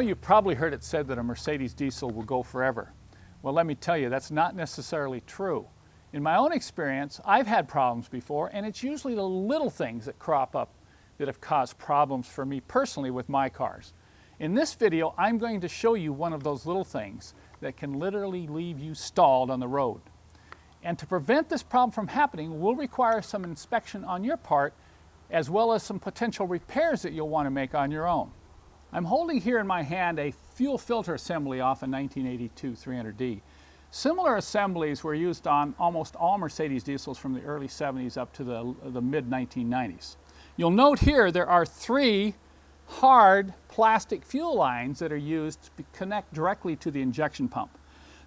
you've probably heard it said that a Mercedes diesel will go forever. Well, let me tell you, that's not necessarily true. In my own experience, I've had problems before, and it's usually the little things that crop up that have caused problems for me personally with my cars. In this video, I'm going to show you one of those little things that can literally leave you stalled on the road. And to prevent this problem from happening will require some inspection on your part, as well as some potential repairs that you'll want to make on your own. I'm holding here in my hand a fuel filter assembly off a 1982 300D. Similar assemblies were used on almost all Mercedes diesels from the early 70s up to the mid 1990s. You'll note here there are three hard plastic fuel lines that are used to connect directly to the injection pump.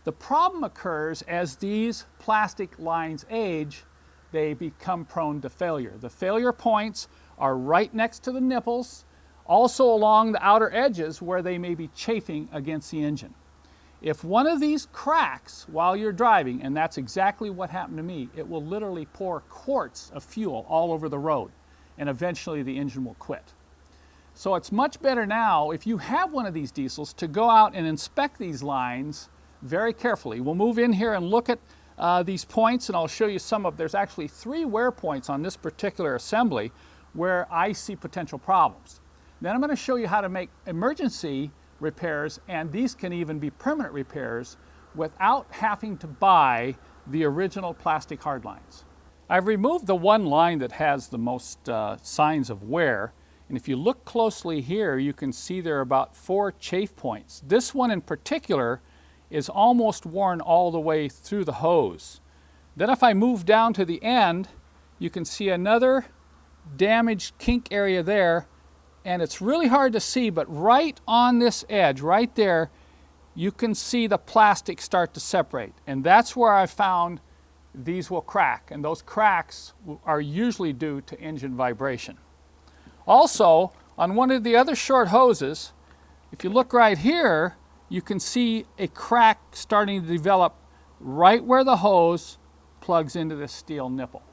The problem occurs as these plastic lines age, they become prone to failure. The failure points are right next to the nipples, also along the outer edges where they may be chafing against the engine. If one of these cracks while you're driving, and that's exactly what happened to me, it will literally pour quarts of fuel all over the road, and eventually the engine will quit. So it's much better now, if you have one of these diesels, to go out and inspect these lines very carefully. We'll move in here and look at these points, and I'll show you some of, there's actually three wear points on this particular assembly where I see potential problems. Then I'm going to show you how to make emergency repairs, and these can even be permanent repairs without having to buy the original plastic hard lines. I've removed the one line that has the most signs of wear, and if you look closely here, you can see there are about 4 chafe points. This one in particular is almost worn all the way through the hose. Then if I move down to the end, you can see another damaged kink area there, and it's really hard to see, but right on this edge, right there, you can see the plastic start to separate. And that's where I found these will crack, and those cracks are usually due to engine vibration. Also, on one of the other short hoses, if you look right here, you can see a crack starting to develop right where the hose plugs into this steel nipple.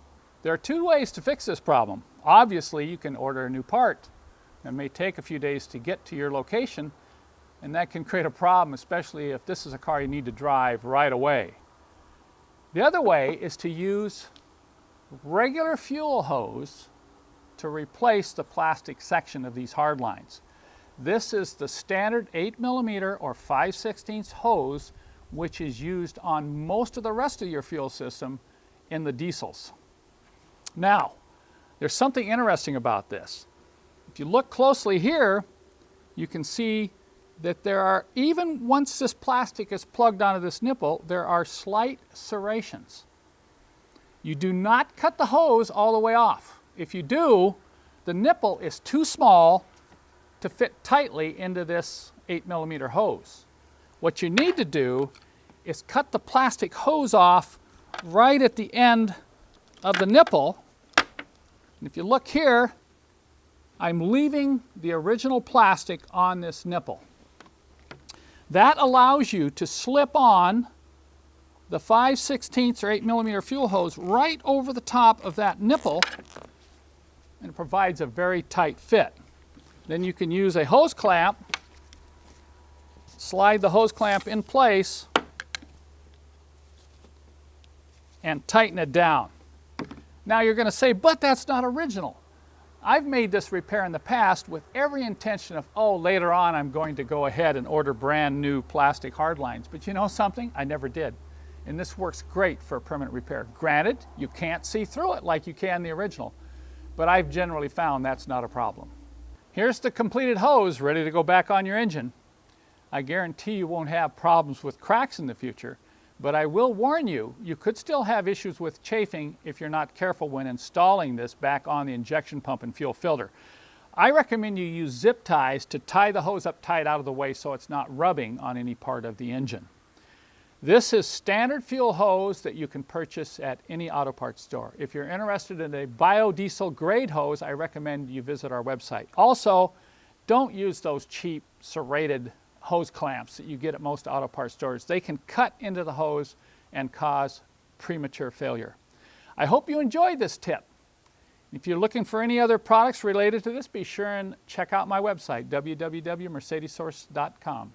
There are 2 ways to fix this problem. Obviously, you can order a new part. It may take a few days to get to your location, and that can create a problem, especially if this is a car you need to drive right away. The other way is to use regular fuel hose to replace the plastic section of these hard lines. This is the standard 8mm or 5/16 hose, which is used on most of the rest of your fuel system in the diesels. Now, there's something interesting about this. If you look closely here, you can see that there are, even once this plastic is plugged onto this nipple, there are slight serrations. You do not cut the hose all the way off. If you do, the nipple is too small to fit tightly into this 8mm hose. What you need to do is cut the plastic hose off right at the end of the nipple. And if you look here, I'm leaving the original plastic on this nipple. That allows you to slip on the 5/16 or 8mm fuel hose right over the top of that nipple, and it provides a very tight fit. Then you can use a hose clamp, slide the hose clamp in place, and tighten it down. Now you're going to say, but that's not original. I've made this repair in the past with every intention of, oh, later on I'm going to go ahead and order brand new plastic hard lines. But you know something? I never did. And this works great for a permanent repair. Granted, you can't see through it like you can the original, but I've generally found that's not a problem. Here's the completed hose ready to go back on your engine. I guarantee you won't have problems with cracks in the future, but I will warn you, you could still have issues with chafing if you're not careful when installing this back on the injection pump and fuel filter. I recommend you use zip ties to tie the hose up tight out of the way so it's not rubbing on any part of the engine. This is standard fuel hose that you can purchase at any auto parts store. If you're interested in a biodiesel grade hose, I recommend you visit our website. Also, don't use those cheap serrated hose clamps that you get at most auto parts stores. They can cut into the hose and cause premature failure. I hope you enjoyed this tip. If you're looking for any other products related to this, be sure and check out my website, www.mercedessource.com.